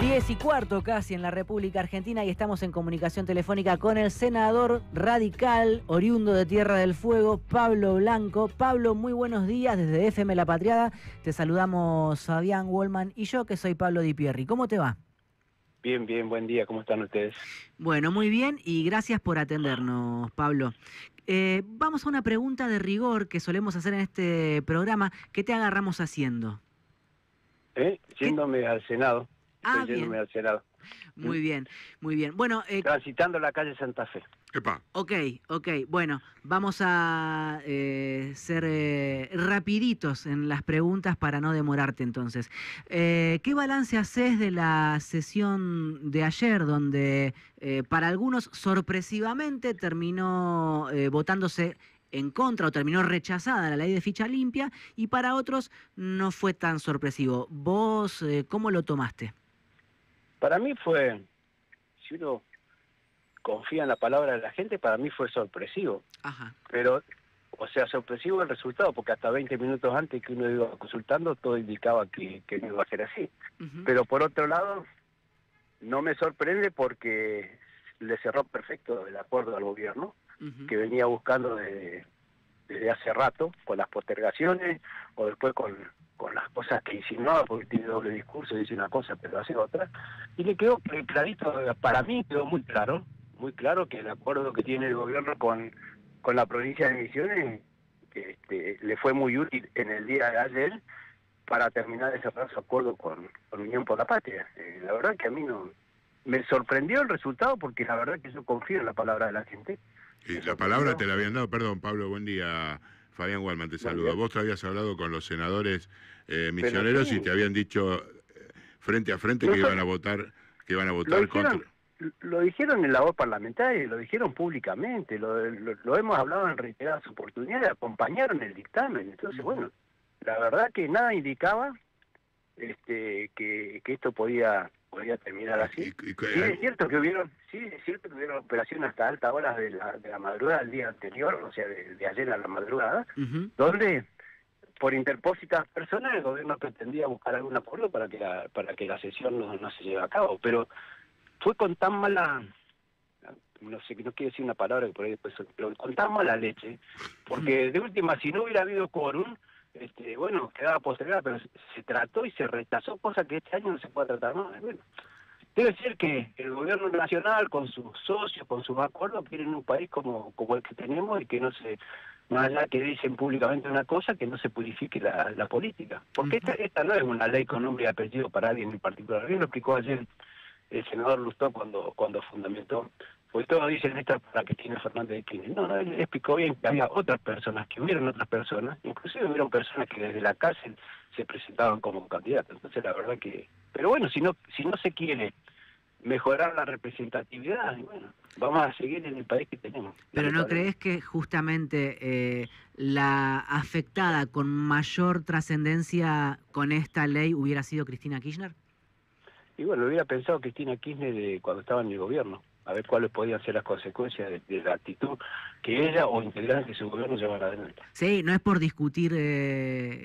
10:15 casi en la República Argentina y estamos en comunicación telefónica con el senador radical oriundo de Tierra del Fuego, Pablo Blanco. Pablo, muy buenos días desde FM La Patriada. Te saludamos Fabián Wallman y yo, que soy Pablo Di Pierri. ¿Cómo te va? Bien, bien, buen día. ¿Cómo están ustedes? Bueno, muy bien y gracias por atendernos, Pablo. Vamos a una pregunta de rigor que solemos hacer en este programa. ¿Qué te agarramos haciendo? Yéndome al Senado. Ah, Yéndome bien. al Senado. Muy bien, muy bien. Bueno, transitando la calle Santa Fe. Epa. Ok. Bueno, vamos a ser rapiditos en las preguntas para no demorarte entonces. ¿Qué balance haces de la sesión de ayer donde para algunos sorpresivamente terminó votándose en contra o terminó rechazada la ley de ficha limpia y para otros no fue tan sorpresivo? ¿Vos cómo lo tomaste? Para mí fue, si uno confía en la palabra de la gente, para mí fue sorpresivo. Ajá. Pero, o sea, sorpresivo el resultado, porque hasta 20 minutos antes que uno iba consultando, todo indicaba que no iba a ser así. Pero por otro lado, no me sorprende porque le cerró perfecto el acuerdo al gobierno, que venía buscando desde hace rato, con las postergaciones, o después con las cosas que insinuaba, porque tiene doble discurso, dice una cosa pero hace otra, y le quedó clarito, para mí quedó muy claro que el acuerdo que tiene el gobierno con la provincia de Misiones le fue muy útil en el día de ayer para terminar de cerrar su acuerdo con Unión por la Patria. La verdad que a mí no me sorprendió el resultado, porque la verdad que yo confío en la palabra de la gente. Y la palabra te la habían dado, perdón Pablo, buen día, Fabián Wallman te saluda. Vos te habías hablado con los senadores misioneros y te habían dicho frente a frente que iban a votar contra. Lo dijeron en la voz parlamentaria, lo dijeron públicamente, lo hemos hablado en reiteradas oportunidades, acompañaron el dictamen. Entonces, bueno, la verdad que nada indicaba que esto podía terminar así. Es cierto que hubieron operaciones hasta altas horas de la madrugada del día anterior, o sea, de ayer a la madrugada, donde por interpósitas personas el gobierno pretendía buscar algún acuerdo para que la sesión no se lleve a cabo, pero fue con tan mala, no sé, no quiero decir una palabra que por ahí después, pero con tan mala leche, porque de última, si no hubiera habido quórum, bueno, quedaba postergada, pero se trató y se rechazó, cosa que este año no se puede tratar más. Bueno, debe ser que el gobierno nacional, con sus socios, con sus acuerdos, quieren un país como el que tenemos y que no se, más allá que dicen públicamente una cosa, que no se purifique la política. Porque esta no es una ley con nombre y apellido para alguien en particular. Bien lo explicó ayer el senador Lustó cuando fundamentó. Porque todos dicen esto para Cristina Fernández de Kirchner. No, él explicó bien que había otras personas, que hubieron otras personas, inclusive hubieron personas que desde la cárcel se presentaban como candidatos. Entonces la verdad que... Pero bueno, si no se quiere mejorar la representatividad, bueno, vamos a seguir en el país que tenemos. Pero ¿no crees que justamente la afectada con mayor trascendencia con esta ley hubiera sido Cristina Kirchner? Y bueno, lo hubiera pensado Cristina Kirchner cuando estaba en el gobierno, a ver cuáles podían ser las consecuencias de la actitud que ella o integrantes de su gobierno llevaran adelante. Sí, no es por discutir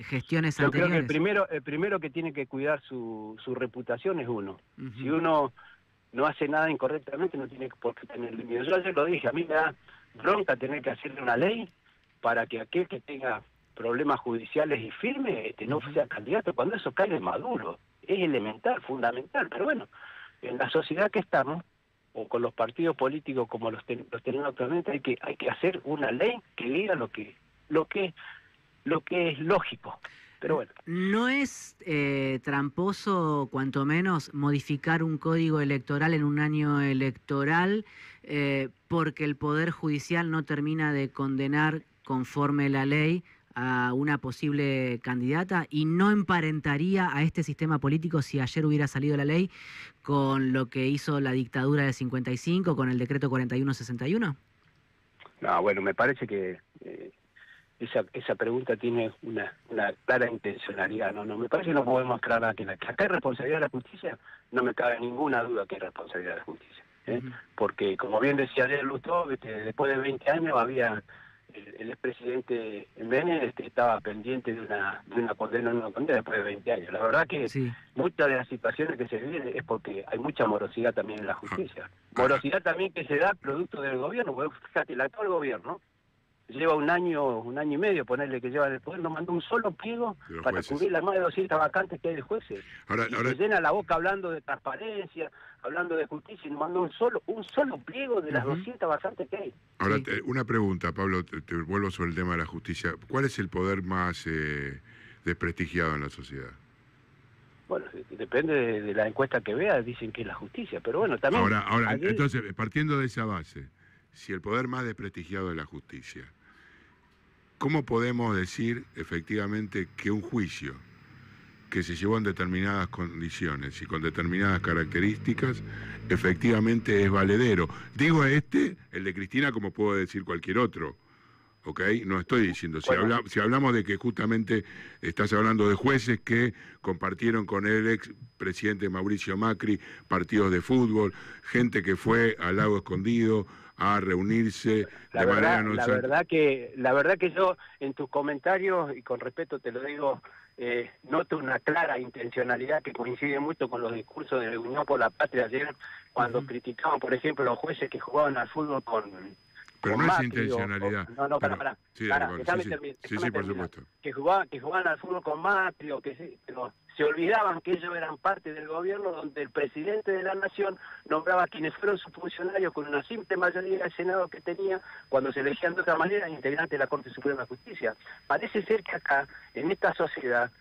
gestiones Yo anteriores. Creo que el primero que tiene que cuidar su reputación es uno. Si uno no hace nada incorrectamente, no tiene por qué tener miedo. Yo ayer lo dije, a mí me da bronca tener que hacerle una ley para que aquel que tenga problemas judiciales y firmes no sea candidato, cuando eso cae de Maduro. Es elemental, fundamental, pero bueno, en la sociedad que estamos, o con los partidos políticos como los tenemos actualmente, hay que hacer una ley que diga lo que es lógico. Pero bueno. ¿No es tramposo, cuanto menos, modificar un código electoral en un año electoral porque el Poder Judicial no termina de condenar conforme la ley a una posible candidata, y no emparentaría a este sistema político, si ayer hubiera salido la ley, con lo que hizo la dictadura del 55 con el decreto 4161? No, bueno, me parece que esa pregunta tiene una clara intencionalidad. No, me parece que no podemos aclarar que acá hay responsabilidad de la justicia, no me cabe ninguna duda que hay responsabilidad de la justicia. Porque, como bien decía ayer Lustó, después de 20 años había el expresidente Menem estaba pendiente de una condena, después de 20 años. La verdad que muchas de las situaciones que se viven es porque hay mucha morosidad también en la justicia. Morosidad también que se da producto del gobierno. Porque fíjate, el actual gobierno lleva un año y medio, ponerle que lleva en el poder, no mandó un solo pliego para cubrir las más de 200 vacantes que hay de jueces. Ahora se llena la boca hablando de transparencia, hablando de justicia, y no mandó un solo pliego de las 200 vacantes que hay. Ahora, una pregunta, Pablo, te vuelvo sobre el tema de la justicia. ¿Cuál es el poder más desprestigiado en la sociedad? Bueno, depende de la encuesta que veas, dicen que es la justicia, pero bueno, también... Ahora, entonces, partiendo de esa base, si el poder más desprestigiado es la justicia, ¿cómo podemos decir efectivamente que un juicio que se llevó en determinadas condiciones y con determinadas características efectivamente es valedero? Digo el de Cristina, como puedo decir cualquier otro, ¿ok? No estoy diciendo, si hablamos de que justamente estás hablando de jueces que compartieron con el ex presidente Mauricio Macri partidos de fútbol, gente que fue al Lago Escondido a reunirse de manera no... La verdad que yo en tus comentarios, y con respeto te lo digo, noto una clara intencionalidad que coincide mucho con los discursos de Unión por la Patria ayer, cuando criticaban, por ejemplo, los jueces que jugaban al fútbol pero no es intencionalidad. Pará, sí, por supuesto. Que jugaban al fútbol con Macri, pero se olvidaban que ellos eran parte del gobierno donde el presidente de la nación nombraba a quienes fueron sus funcionarios con una simple mayoría del Senado que tenía, cuando se elegían de otra manera, integrantes de la Corte Suprema de Justicia. Parece ser que acá, en esta sociedad,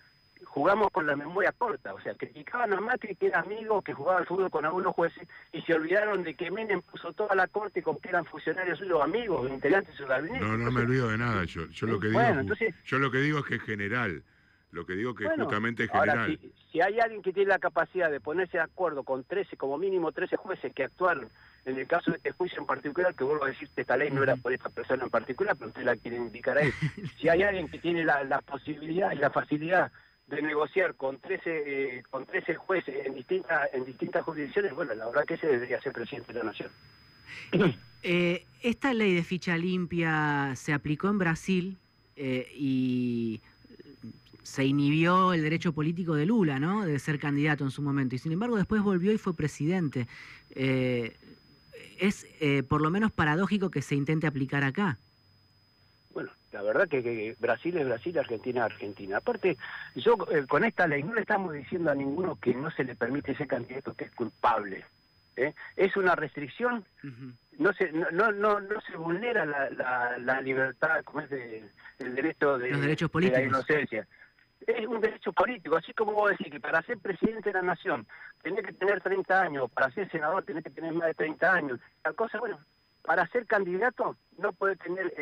jugamos con la memoria corta, o sea, criticaban a Macri que era amigo, que jugaba al fútbol con algunos jueces, y se olvidaron de que Menem puso toda la corte con que eran funcionarios suyos, amigos, integrantes de su gabinete. No me olvido de nada, yo lo que digo, yo lo que digo es que es general, lo que digo que justamente es general. Ahora, si hay alguien que tiene la capacidad de ponerse de acuerdo con 13, como mínimo 13 jueces que actuaron en el caso de este juicio en particular, que vuelvo a decir que esta ley no era por esta persona en particular, pero usted la quiere indicar ahí, si hay alguien que tiene la posibilidad y la facilidad de negociar con 13 jueces en distintas jurisdicciones, bueno, la verdad que ese debería ser presidente de la Nación. Esta ley de ficha limpia se aplicó en Brasil y se inhibió el derecho político de Lula, ¿no?, de ser candidato en su momento, y sin embargo después volvió y fue presidente. Es por lo menos paradójico que se intente aplicar acá. Bueno, la verdad que Brasil es Brasil, Argentina es Argentina. Aparte, yo con esta ley no le estamos diciendo a ninguno que no se le permite ser candidato que es culpable. Es una restricción, no se vulnera la libertad, como es el derecho de los derechos políticos, de la inocencia. Es un derecho político, así como vos decís que para ser presidente de la nación tenés que tener 30 años, para ser senador tenés que tener más de 30 años. La cosa, bueno, para ser candidato no puede tener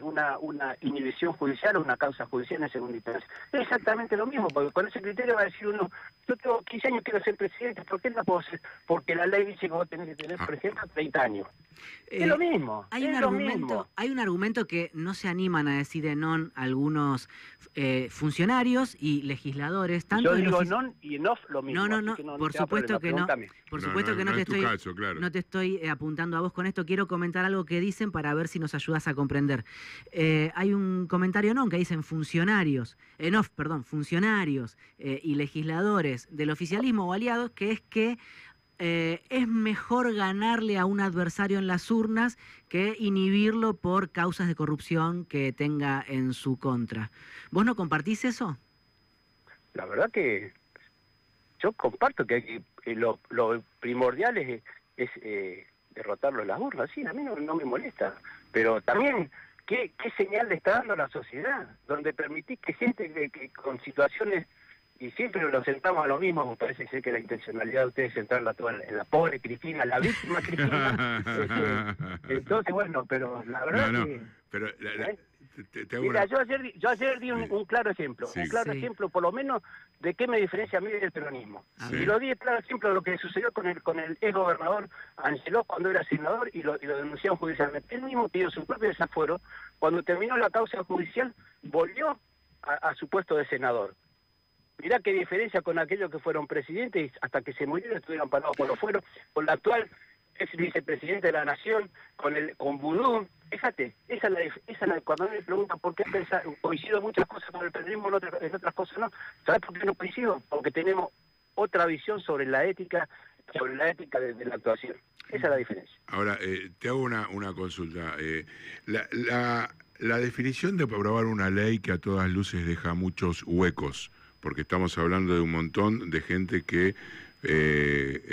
una inhibición judicial o una causa judicial en segunda instancia. Es exactamente lo mismo, porque con ese criterio va a decir uno, yo tengo 15 años, quiero ser presidente, ¿por qué no puedo ser? Porque la ley dice que vos tenés que tener, por ejemplo, 30 años. Es lo mismo, hay un argumento que no se animan a decir en on algunos funcionarios y legisladores. Tanto yo digo non y en off lo mismo. No, por supuesto que no. Por supuesto que no te estoy apuntando a vos con esto. Quiero comentar algo que dicen para ver si nos ayudas a comprender. Hay un comentario en on que dicen funcionarios y legisladores del oficialismo o aliados, que es que es mejor ganarle a un adversario en las urnas que inhibirlo por causas de corrupción que tenga en su contra. ¿Vos no compartís eso? La verdad que yo comparto que lo primordial es derrotarlo en las urnas. Sí, a mí no me molesta, pero también ¿qué señal le está dando a la sociedad? Donde permitís que gente que con situaciones, y siempre nos sentamos a lo mismo, me parece ser que la intencionalidad de ustedes es centrarla toda en la pobre Cristina, la víctima Cristina. Entonces, bueno, pero la verdad Mira, yo ayer di un claro ejemplo, ejemplo por lo menos de qué me diferencia a mí del peronismo. Y lo di claro ejemplo de lo que sucedió con el ex gobernador Angeló cuando era senador y lo denunciaron judicialmente. Él mismo pidió su propio desafuero, cuando terminó la causa judicial volvió a su puesto de senador. Mirá qué diferencia con aquellos que fueron presidentes hasta que se murieron estuvieron parados por los fueros, con la actual ex vicepresidente de la Nación, con Vudú. Fíjate, cuando me preguntan por qué coincido en muchas cosas con el peronismo, en otras cosas no. ¿Sabes por qué no coincido? Porque tenemos otra visión sobre la ética de la actuación. Esa es la diferencia. Ahora, te hago una consulta. La definición de aprobar una ley que a todas luces deja muchos huecos, porque estamos hablando de un montón de gente que,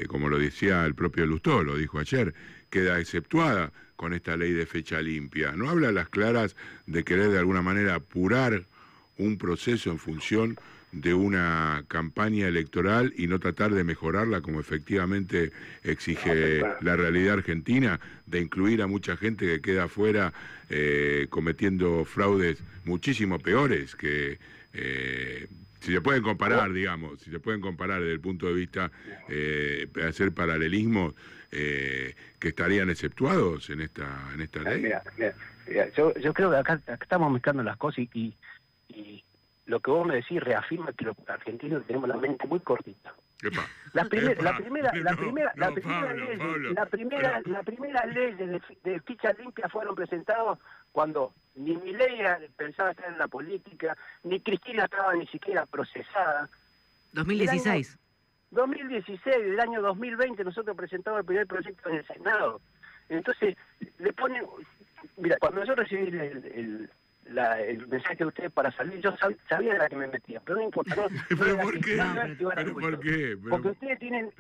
como lo decía el propio Lustó, lo dijo ayer, queda exceptuada con esta ley de fecha limpia. ¿No habla a las claras de querer de alguna manera apurar un proceso en función de una campaña electoral y no tratar de mejorarla como efectivamente exige la realidad argentina, de incluir a mucha gente que queda afuera cometiendo fraudes muchísimo peores que... si se pueden comparar, digamos, si se pueden comparar desde el punto de vista hacer paralelismos que estarían exceptuados en esta ley. Mira, yo creo que acá estamos mezclando las cosas y lo que vos me decís reafirma que los argentinos tenemos la mente muy cortita. La primera ley de ficha limpia fueron presentados cuando ni Milei pensaba estar en la política, ni Cristina estaba ni siquiera procesada. 2016. 2016, del año 2020 nosotros presentamos el primer proyecto en el Senado. Entonces, le ponen... Mira, cuando yo recibí el mensaje de ustedes para salir, yo sabía de la que me metía, pero no importa. ¿Pero por qué? Porque ustedes tienen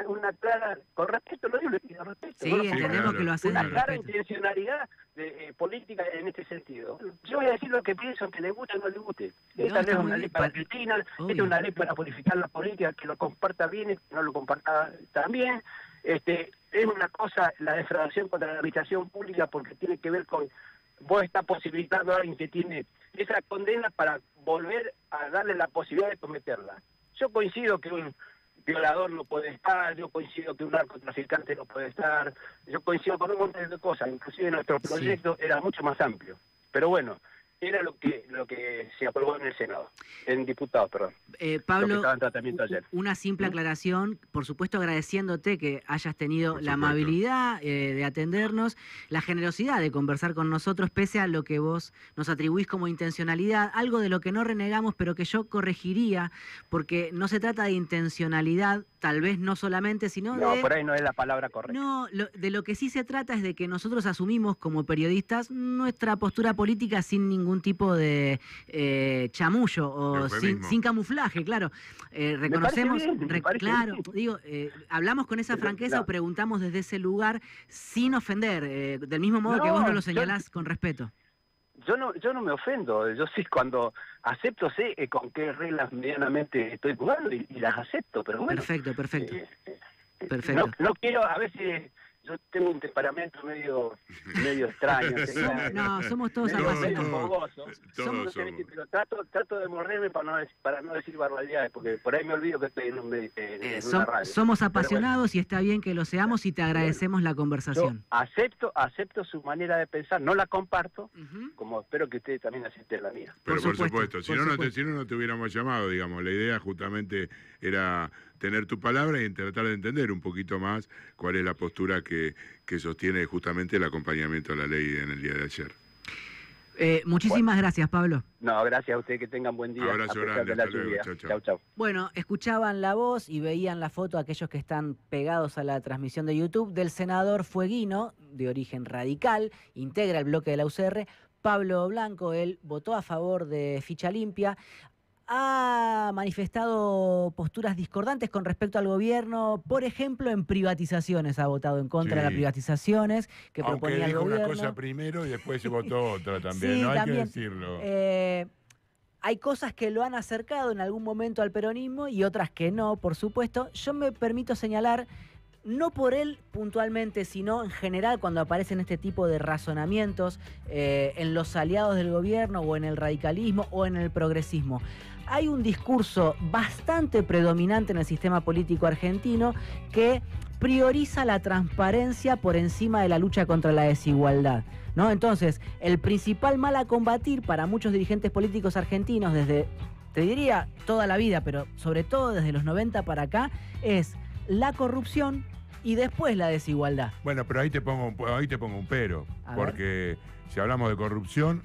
una clara, con respeto, lo digo, con respeto. Sí, entendemos que lo hacen. Una clara intencionalidad política en este sentido. Yo voy a decir lo que pienso, que le guste o no le guste. Esta ley es una ley para Cristina, esta es una ley para purificar la política, que lo comparta bien y que no lo comparta también. Es una cosa, la defraudación contra la administración pública, porque tiene que ver con... Vos estás posibilitando a alguien que tiene esa condena para volver a darle la posibilidad de cometerla. Yo coincido que un violador no puede estar, yo coincido que un narcotraficante no puede estar, yo coincido con un montón de cosas, inclusive nuestro proyecto era mucho más amplio. Pero bueno, era lo que se aprobó en el Senado, en diputados, perdón. Pablo, lo que estaba en tratamiento ayer. Una simple aclaración, por supuesto agradeciéndote que hayas tenido la amabilidad de atendernos, la generosidad de conversar con nosotros, pese a lo que vos nos atribuís como intencionalidad, algo de lo que no renegamos, pero que yo corregiría, porque no se trata de intencionalidad, tal vez no solamente, sino No, por ahí no es la palabra correcta. No, de lo que sí se trata es de que nosotros asumimos como periodistas nuestra postura política sin ningún tipo de chamullo o sin camuflaje, claro. Reconocemos, claro, digo, hablamos con esa franqueza o preguntamos desde ese lugar sin ofender, del mismo modo que vos no lo señalás con respeto. Yo no me ofendo, yo sí cuando acepto sé con qué reglas medianamente estoy jugando y las acepto, pero bueno. Perfecto. Perfecto. No quiero, a veces yo tengo un temperamento medio extraño. Somos todos apasionados. Pero trato de morderme para no decir barbaridades, porque por ahí me olvido que estoy en una radio. Somos apasionados y está bien que lo seamos y te agradecemos la conversación. Yo acepto su manera de pensar, no la comparto, como espero que ustedes también acepten la mía. Pero por supuesto, si no, no te hubiéramos llamado, digamos. La idea justamente era tener tu palabra y tratar de entender un poquito más cuál es la postura que sostiene justamente el acompañamiento a la ley en el día de ayer. Muchísimas gracias, Pablo. No, gracias a ustedes, que tengan buen día. Abrazo grande, hasta luego. Chau. Bueno, escuchaban la voz y veían la foto aquellos que están pegados a la transmisión de YouTube del senador fueguino, de origen radical, integra el bloque de la UCR, Pablo Blanco. Él votó a favor de ficha limpia. Ha manifestado posturas discordantes con respecto al gobierno, por ejemplo, en privatizaciones, ha votado en contra de las privatizaciones que proponía el gobierno. Aunque dijo una cosa primero y después se votó otra también, sí, no hay también, que decirlo. Hay cosas que lo han acercado en algún momento al peronismo y otras que no, por supuesto. Yo me permito señalar, no por él puntualmente, sino en general cuando aparecen este tipo de razonamientos en los aliados del gobierno o en el radicalismo o en el progresismo. Hay un discurso bastante predominante en el sistema político argentino que prioriza la transparencia por encima de la lucha contra la desigualdad, ¿no? Entonces, el principal mal a combatir para muchos dirigentes políticos argentinos desde, te diría, toda la vida, pero sobre todo desde los 90 para acá, es la corrupción y después la desigualdad. Bueno, pero ahí te pongo un pero, porque si hablamos de corrupción,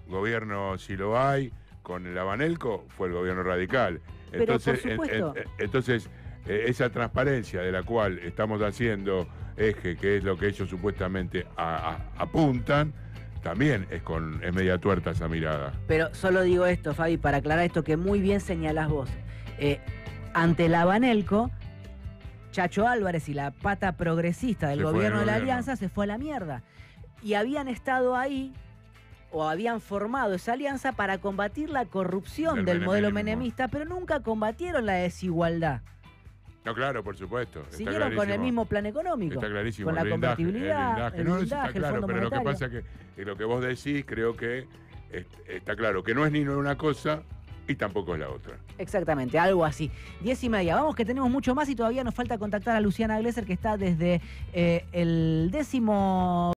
gobierno, si lo hay, con el Abanelco, fue el gobierno radical. Entonces, pero por supuesto. Entonces esa transparencia de la cual estamos haciendo eje, que es lo que ellos supuestamente apuntan, también es media tuerta esa mirada. Pero solo digo esto, Fabi, para aclarar esto que muy bien señalás vos. Ante el Abanelco, Chacho Álvarez y la pata progresista del gobierno de la Alianza se fue a la mierda. Y habían estado ahí, o habían formado esa alianza para combatir la corrupción del modelo menemista, pero nunca combatieron la desigualdad. No, claro, por supuesto. Siguieron con el mismo plan económico. Está clarísimo. Con la convertibilidad, el blindaje, está claro, el fondo pero monetario. lo que pasa es que lo que vos decís, creo que está claro que no es ni una cosa y tampoco es la otra. Exactamente, algo así. 10:30. Vamos que tenemos mucho más y todavía nos falta contactar a Luciana Glesser, que está desde el 10º